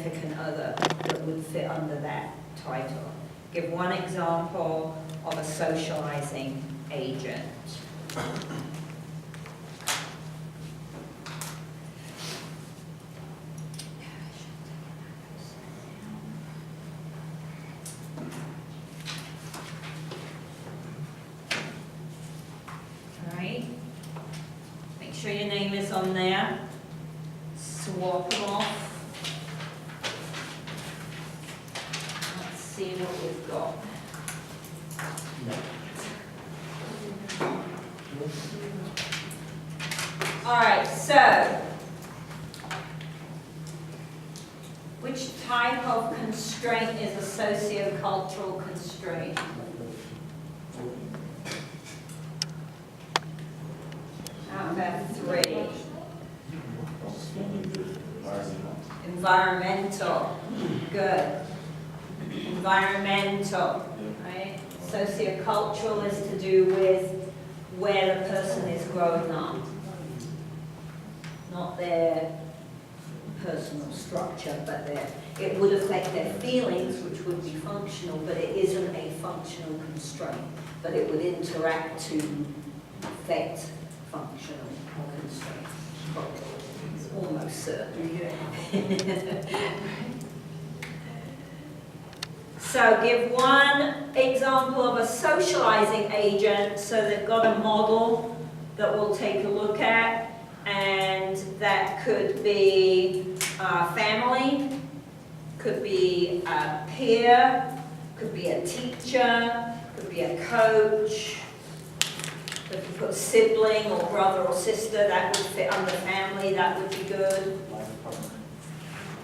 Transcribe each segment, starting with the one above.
significant other that would fit under that title. Give one example of a socializing agent. All right. Make sure your name is on there. Swap them off. Let's see what we've got. All right, so which type of constraint is a sociocultural constraint? How about 3? Environmental. Good. Environmental, right? Sociocultural is to do with where the person is growing up, not their personal structure, but it would affect their feelings, which would be functional, but it isn't a functional constraint, but it would interact to affect functional constraints. It's almost certain. So give one example of a socializing agent, so they've got a model that we'll take a look at, and that could be family, could be a peer, could be a teacher, could be a coach. If you put sibling or brother or sister, that would fit under family, that would be good.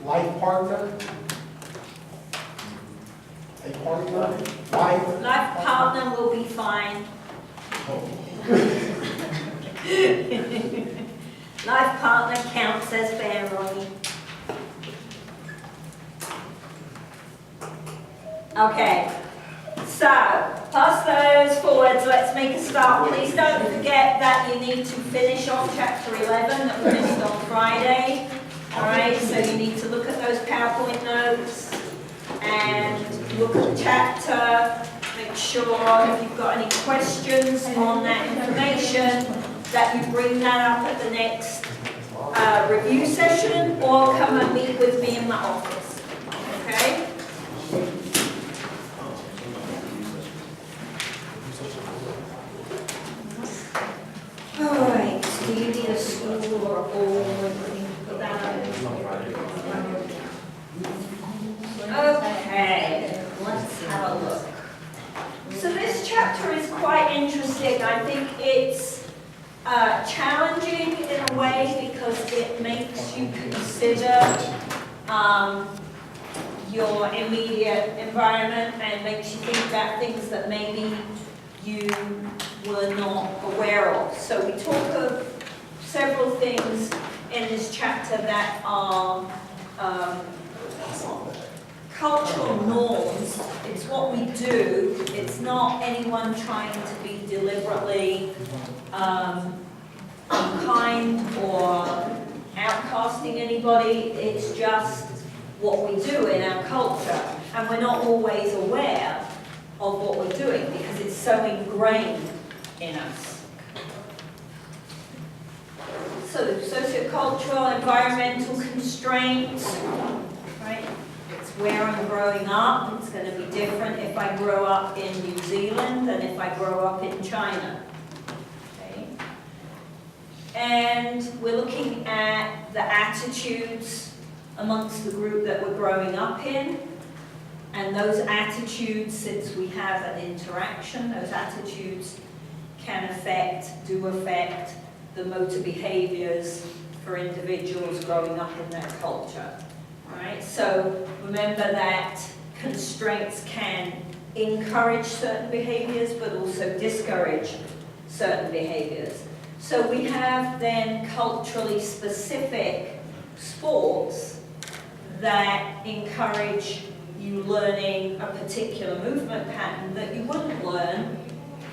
Life partner? A partner? Life partner will be fine. Life partner counts as family. Okay, so pass those forwards. Let's make a start. Please don't forget that you need to finish off chapter 11 that we missed on Friday. All right, so you need to look at those PowerPoint notes and look at the chapter. Make sure if you've got any questions on that information that you bring that up at the next review session, or come and meet with me in my office. Okay? All right. Do you need a stool or a bowl or anything for that? Okay. Let's have a look. So this chapter is quite interesting. I think it's challenging in a way because it makes you consider your immediate environment and makes you think about things that maybe you were not aware of. So we talk of several things in this chapter that are cultural norms. It's what we do. It's not anyone trying to be deliberately unkind or outcasting anybody. It's just what we do in our culture, and we're not always aware of what we're doing because it's so ingrained in us. So sociocultural, environmental constraints, right? It's where I'm growing up. It's going to be different if I grow up in New Zealand than if I grow up in China. Okay? And we're looking at the attitudes amongst the group that we're growing up in. And those attitudes, since we have an interaction, those attitudes can do affect the motor behaviors for individuals growing up in that culture. Right? So remember that constraints can encourage certain behaviors, but also discourage certain behaviors. So we have then culturally specific sports that encourage you learning a particular movement pattern that you wouldn't learn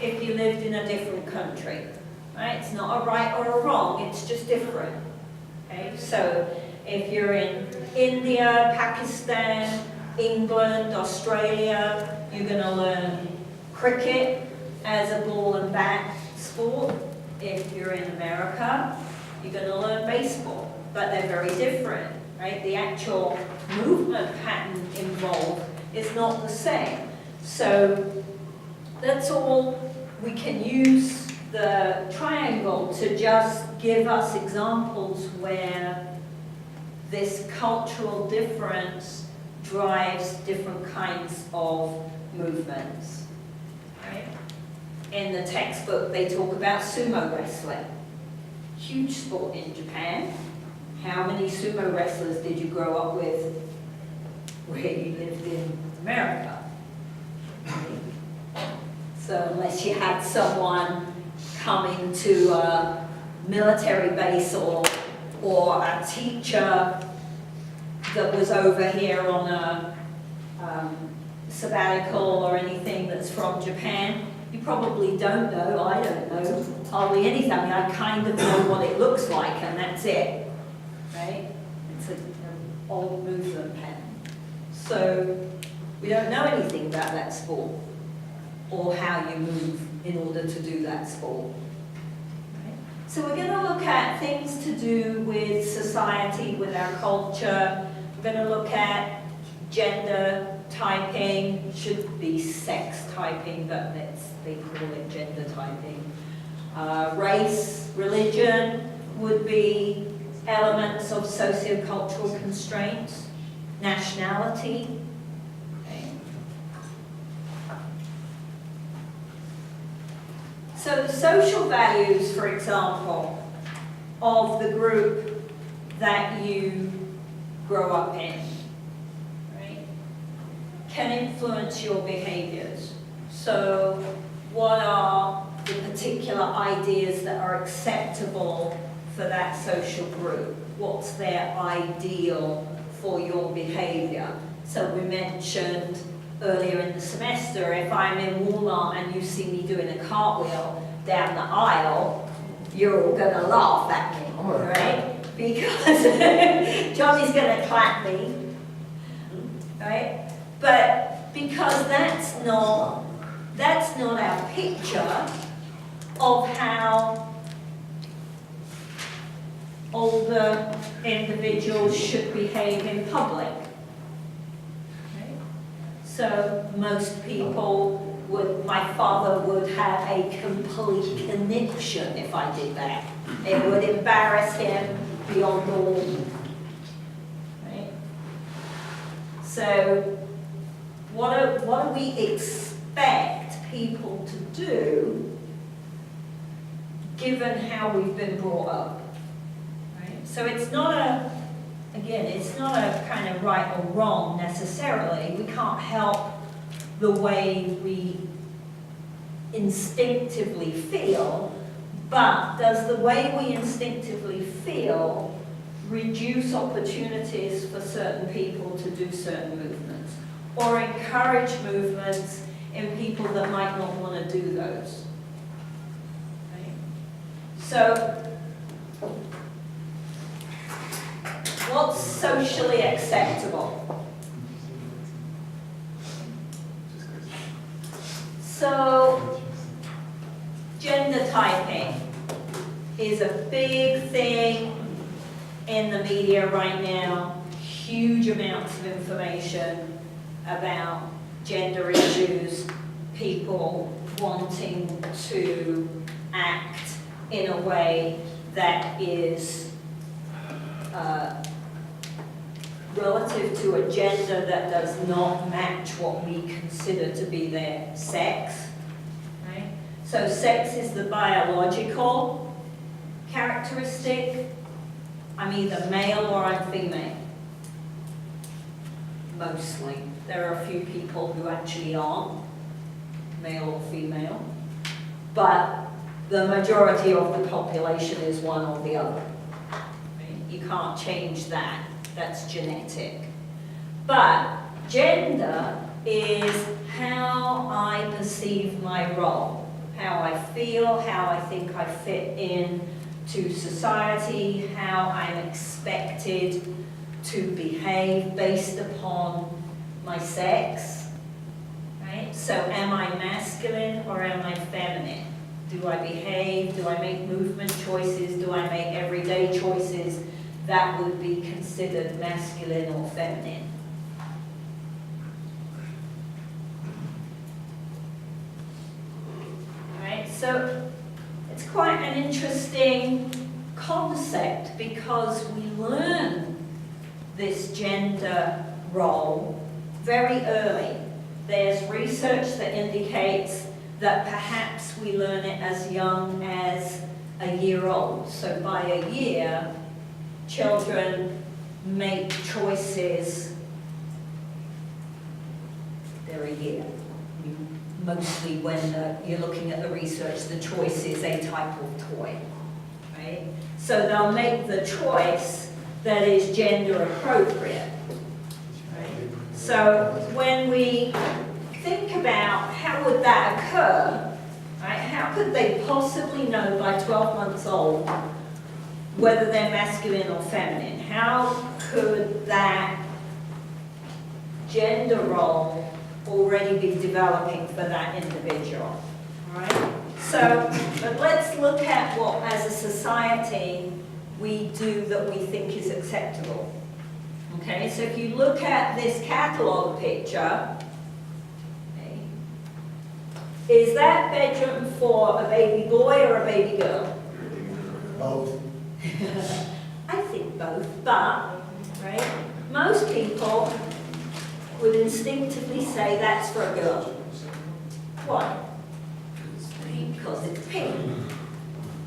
if you lived in a different country. Right? It's not a right or a wrong, it's just different. Okay? So If you're in India, Pakistan, England, Australia, you're going to learn cricket as a ball and bat sport. If you're in America, you're going to learn baseball, but they're very different, right? The actual movement pattern involved is not the same. So that's all. We can use the triangle to just give us examples where this cultural difference drives different kinds of movements. Right? In the textbook, they talk about sumo wrestling. Huge sport in Japan. How many sumo wrestlers did you grow up with where you lived in America? So unless you had someone coming to a military base or a teacher that was over here on a sabbatical or anything that's from Japan, you probably don't know, I don't know, hardly anything. I mean, I kind of know what it looks like and that's it, right? It's an old movement pattern. So we don't know anything about that sport or how you move in order to do that sport. Right? So we're going to look at things to do with society, with our culture. We're going to look at gender typing, should be sex typing, but they call it gender typing. Race, religion would be elements of sociocultural constraints. Nationality. Okay. So the social values, for example, of the group that you grow up in, right, can influence your behaviors. So what are the particular ideas that are acceptable for that social group? What's their ideal for your behavior? So we mentioned earlier in the semester, if I'm in Walmart and you see me doing a cartwheel down the aisle, you're all going to laugh at me, right? Because Johnny's going to clap me, right? But because that's not our picture of how older individuals should behave in public. Okay? So most people my father would have a complete conniption if I did that. It would embarrass him beyond all. Right? So what do we expect people to do given how we've been brought up? So it's not it's not a kind of right or wrong necessarily. We can't help the way we instinctively feel, but does the way we instinctively feel reduce opportunities for certain people to do certain movements, or encourage movements in people that might not want to do those? Right? So, what's socially acceptable? So, gender typing is a big thing in the media right now. Huge amounts of information about gender issues, people wanting to act in a way that is relative to a gender that does not match what we consider to be their sex. Right? So sex is the biological characteristic. I'm either male or I'm female. Mostly. There are a few people who actually aren't male or female. But the majority of the population is one or the other. Right? You can't change that. That's genetic. But gender is how I perceive my role, how I feel, how I think I fit in to society, how I'm expected to behave based upon my sex, right? So am I masculine or am I feminine? Do I behave? Do I make movement choices? Do I make everyday choices that would be considered masculine or feminine? Right, so it's quite an interesting concept because we learn this gender role very early. There's research that indicates that perhaps we learn it as young as a year old. So by a year, children make choices. They're a year. Mostly when you're looking at the research, the choice is a type of toy, right? So they'll make the choice that is gender appropriate, right? So when we think about how would that occur, right? How could they possibly know by 12 months old whether they're masculine or feminine? How could that gender role already be developing for that individual, right? So, but let's look at what, as a society, we do that we think is acceptable. Okay, so if you look at this catalogue picture, okay, is that bedroom for a baby boy or a baby girl? Both. I think both, but, right, most people would instinctively say that's for a girl. Why? Because it's pink,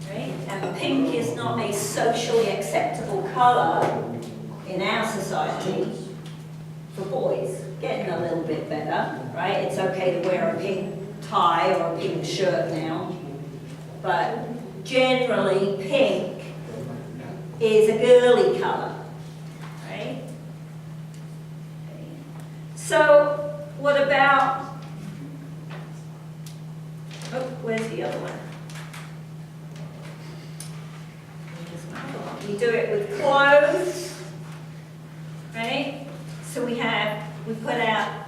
right? And pink is not a socially acceptable colour in our society for boys. Getting a little bit better, right? It's okay to wear a pink tie or a pink shirt now, but generally pink is a girly colour, right? So, what about, oh, where's the other one? We do it with clothes, right? So we put our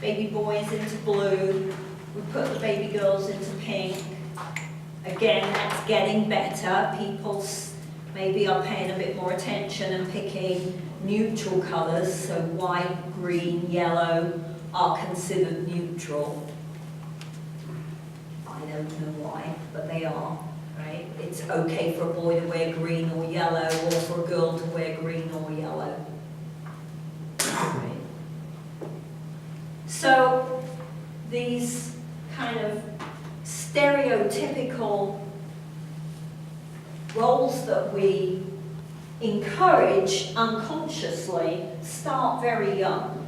baby boys into blue, we put the baby girls into pink. Again, that's getting better. People maybe are paying a bit more attention and picking neutral colours, so white, green, yellow are considered neutral. I don't know why, but they are, right? It's okay for a boy to wear green or yellow, or for a girl to wear green or yellow. Right? So these kind of stereotypical roles that we encourage unconsciously start very young.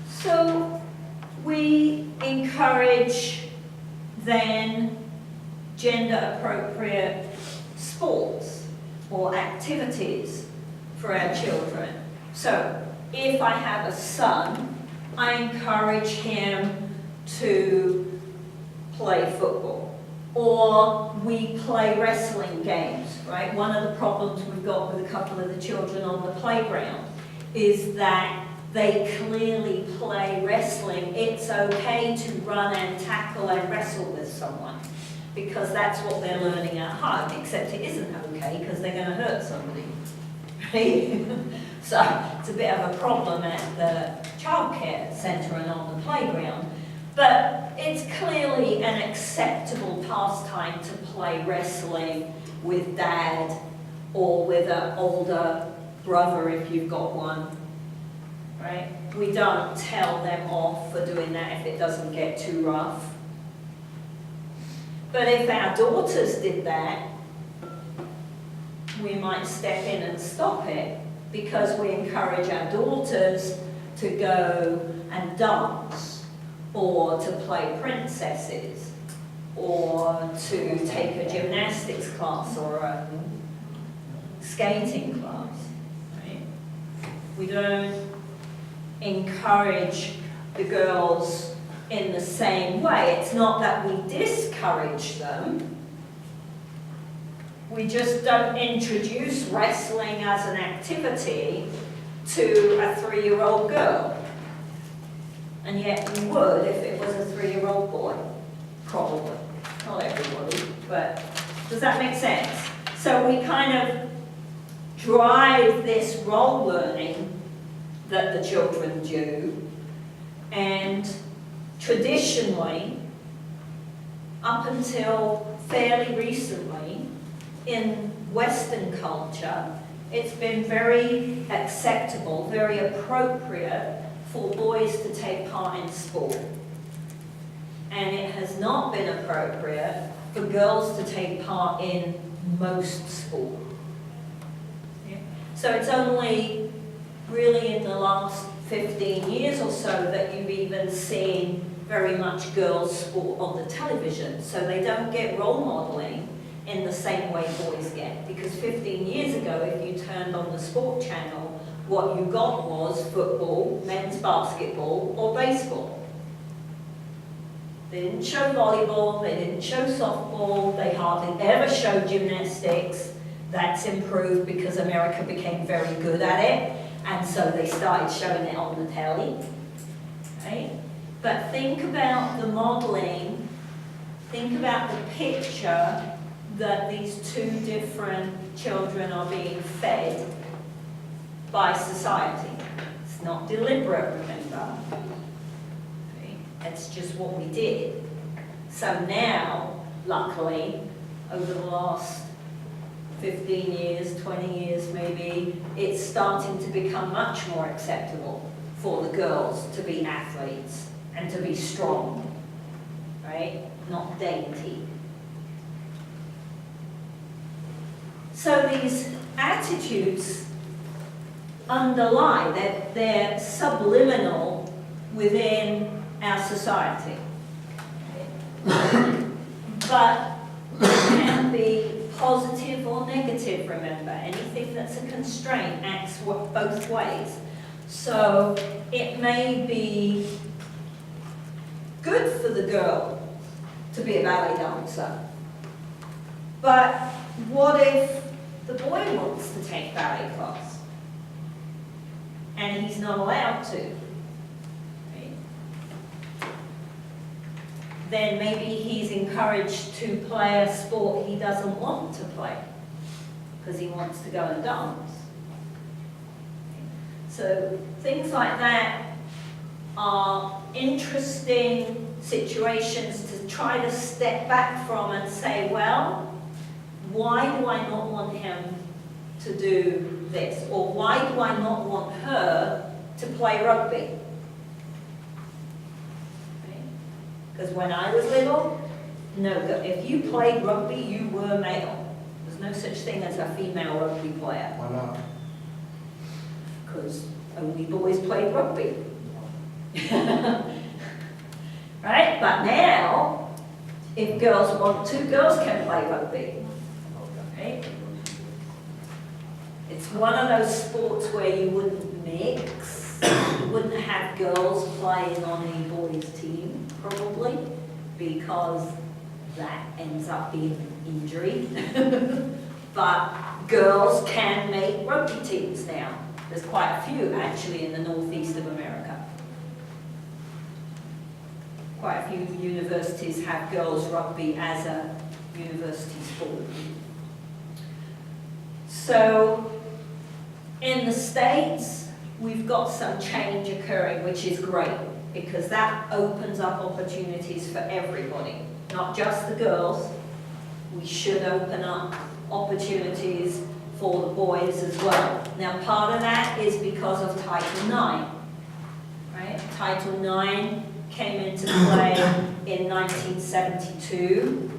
So we encourage then gender appropriate sports or activities for our children. So if I have a son, I encourage him to play football, or we play wrestling games, right? One of the problems we've got with a couple of the children on the playground is that they clearly play wrestling. It's okay to run and tackle and wrestle with someone because that's what they're learning at home, except it isn't okay because they're going to hurt somebody, right? So it's a bit of a problem at the childcare centre and on the playground. But it's clearly an acceptable pastime to play wrestling with dad or with an older brother if you've got one, right? We don't tell them off for doing that if it doesn't get too rough. But if our daughters did that, we might step in and stop it because we encourage our daughters to go and dance, or to play princesses, or to take a gymnastics class or a skating class, right? We don't encourage the girls in the same way. It's not that we discourage them. We just don't introduce wrestling as an activity to a 3-year-old girl. And yet we would if it was a 3-year-old boy, probably. Not everybody, but does that make sense? So we kind of drive this role learning that the children do, and traditionally, up until fairly recently, in Western culture, it's been very acceptable, very appropriate for boys to take part in sport. And it has not been appropriate for girls to take part in most sport. Yeah. So it's only really in the last 15 years or so that you've even seen very much girls' sport on the television. So they don't get role modeling in the same way boys get. Because 15 years ago, if you turned on the sport channel, what you got was football, men's basketball, or baseball. They didn't show volleyball, they didn't show softball, they hardly ever showed gymnastics. That's improved because America became very good at it, and so they started showing it on the telly. Right? But think about the modeling, think about the picture that these two different children are being fed by society. It's not deliberate, remember. Okay? It's just what we did. So now, luckily, over the last 15 years, 20 years maybe, it's starting to become much more acceptable for the girls to be athletes and to be strong, right? Not dainty. So these attitudes underlie, they're subliminal within our society. But they can be positive or negative, remember. Anything that's a constraint acts both ways. So it may be good for the girl to be a ballet dancer. But what if the boy wants to take ballet class and he's not allowed to? Right? Then maybe he's encouraged to play a sport he doesn't want to play because he wants to go and dance. So things like that are interesting situations to try to step back from and say, well, why do I not want him to do this? Or why do I not want her to play rugby? Because when I was little, no, if you played rugby, you were male. There's no such thing as a female rugby player. Why not? Because only boys played rugby. Right? But now, if girls want to, girls can play rugby. Right? It's one of those sports where you wouldn't mix. You wouldn't have girls playing on a boys' team, probably, because that ends up being an injury. But girls can make rugby teams now. There's quite a few, actually, in the northeast of America. Quite a few universities have girls' rugby as a university sport. So, in the States, we've got some change occurring, which is great, because that opens up opportunities for everybody, not just the girls. We should open up opportunities for the boys as well. Now, part of that is because of Title IX, right? Title IX came into play in 1972.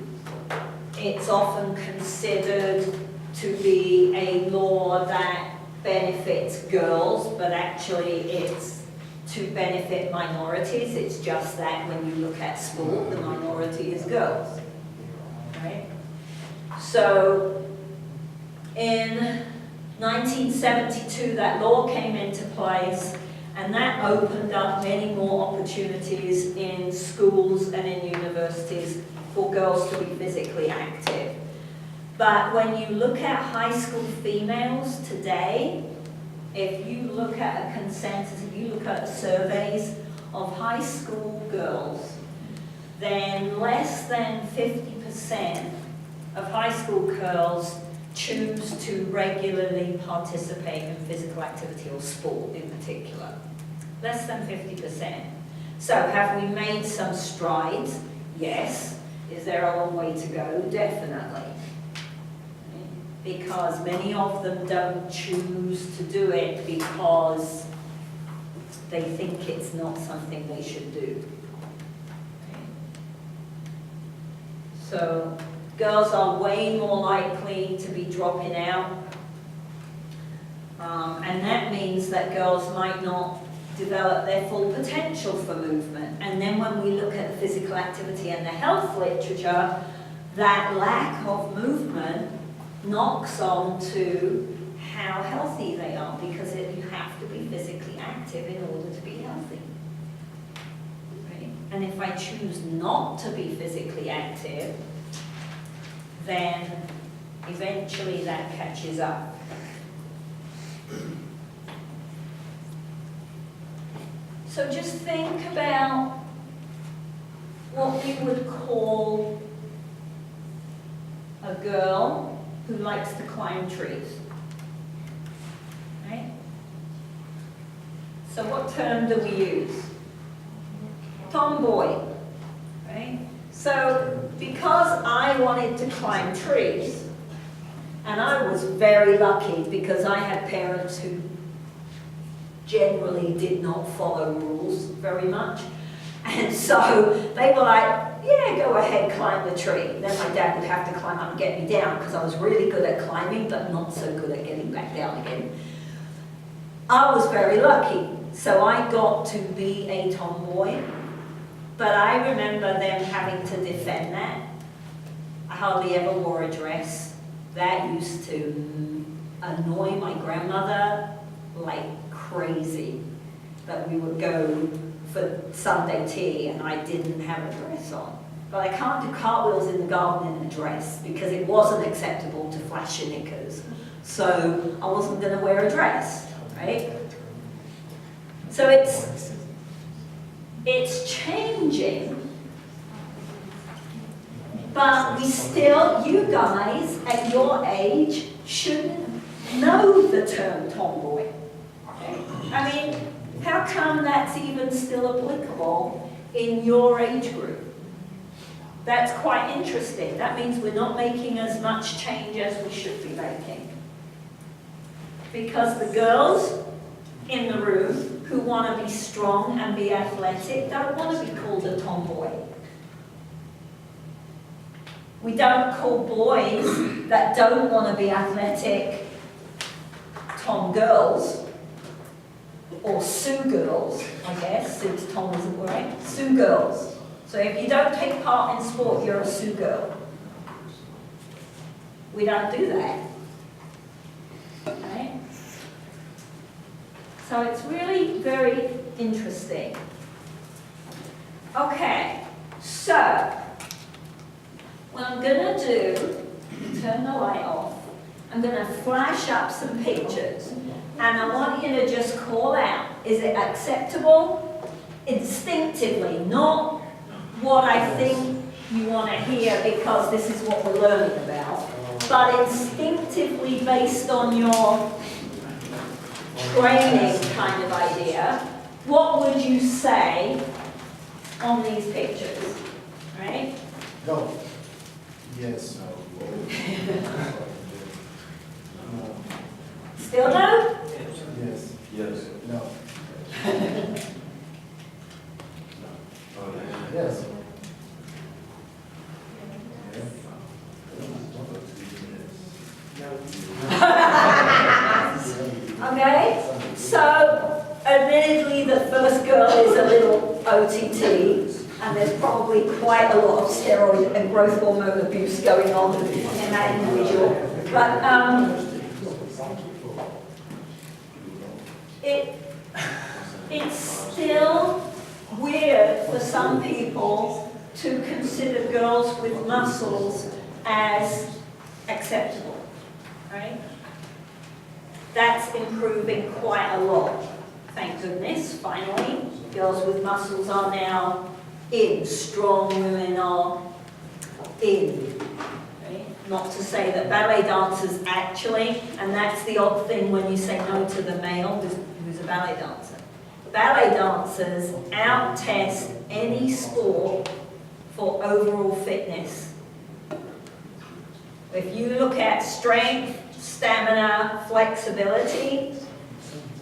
It's often considered to be a law that benefits girls, but actually it's to benefit minorities. It's just that when you look at sport, the minority is girls, right? So in 1972, that law came into place, And that opened up many more opportunities in schools and in universities for girls to be physically active. But when you look at high school females today, if you look at a consensus, if you look at the surveys of high school girls, then less than 50% of high school girls choose to regularly participate in physical activity or sport in particular. Less than 50%. So have we made some strides? Yes. Is there a long way to go? Definitely. Because many of them don't choose to do it because they think it's not something they should do. So girls are way more likely to be dropping out. And that means that girls might not develop their full potential for movement. And then when we look at the physical activity and the health literature, that lack of movement knocks on to how healthy they are, because you have to be physically active in order to be healthy. Right? And if I choose not to be physically active, then eventually that catches up. So just think about what we would call a girl who likes to climb trees. Right? So what term do we use? Tomboy. Right? So because I wanted to climb trees, and I was very lucky because I had parents who generally did not follow rules very much. And so they were like, yeah, go ahead, climb the tree. Then my dad would have to climb up and get me down because I was really good at climbing, but not so good at getting back down again. I was very lucky. So I got to be a tomboy, but I remember them having to defend that. I hardly ever wore a dress. That used to annoy my grandmother like crazy, that we would go for Sunday tea and I didn't have a dress on. But I can't do cartwheels in the garden in a dress because it wasn't acceptable to flash your knickers. So I wasn't going to wear a dress, right? So it's changing, but we still, you guys at your age should know the term tomboy. I mean, how come that's even still applicable in your age group? That's quite interesting. That means we're not making as much change as we should be making. Because the girls in the room who want to be strong and be athletic don't want to be called a tomboy. We don't call boys that don't want to be athletic tom-girls. Or Sue girls, I guess, since Tom isn't right. Sue girls. So if you don't take part in sport, you're a Sue girl. We don't do that. Okay? So it's really very interesting. Okay, so what I'm going to do, turn the light off, I'm going to flash up some pictures. And I want you to just call out, is it acceptable? Instinctively, not what I think you want to hear because this is what we're learning about, but instinctively based on your training kind of idea, what would you say on these pictures, right? Go. Yes. Still no? Yes. Yes. No. Yes. Okay, so admittedly the first girl is a little OTT and there's probably quite a lot of steroid and growth hormone abuse going on in that individual. But it's still weird for some people to consider girls with muscles as acceptable, right? That's improving quite a lot. Thank goodness, finally. Girls with muscles are now in. Strong women are in. Right? Not to say that ballet dancers actually, and that's the odd thing when you say no to the male who's a ballet dancer. Ballet dancers out-test any sport for overall fitness. If you look at strength, stamina, flexibility,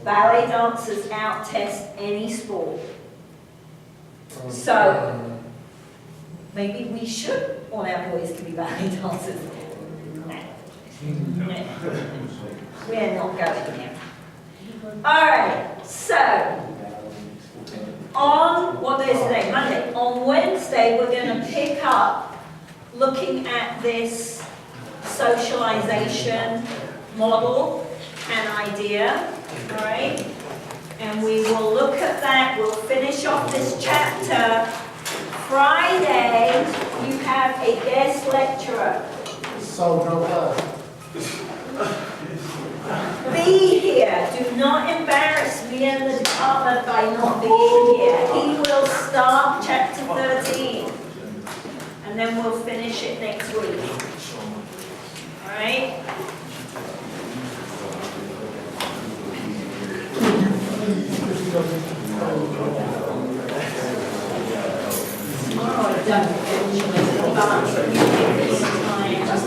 ballet dancers out-test any sport. So, maybe we should want our boys to be ballet dancers. No. We're not going there. Alright, so, on, what day is today? Monday. On Wednesday, we're going to pick up looking at this socialization model and idea, all right? And we will look at that, we'll finish off this chapter. Friday, you have a guest lecturer. So drove up. Be here, do not embarrass me and the department by not being here. He will start chapter 13, and then we'll finish it next week. All right? Tomorrow I don't actually, but you give me some time, just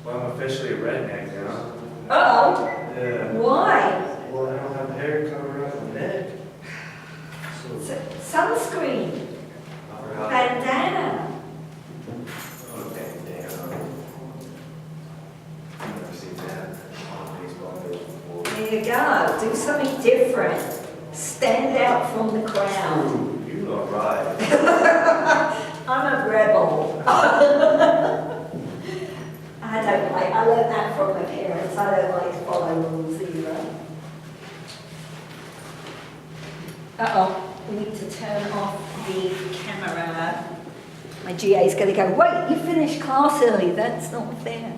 Well, I'm officially a redneck now. Uh-oh. Yeah. Why? Well, I don't have hair covering up my neck. So, Sunscreen. I forgot. Bandana. Oh, damn. I've never seen that on baseball field before. There you go. Do something different. Stand out from the crowd. Ooh, you are right. I'm a rebel. I learned that from my parents. I don't like to follow rules either. Uh-oh, we need to turn off the camera. My GA's going to go, wait, you finished class early. That's not fair.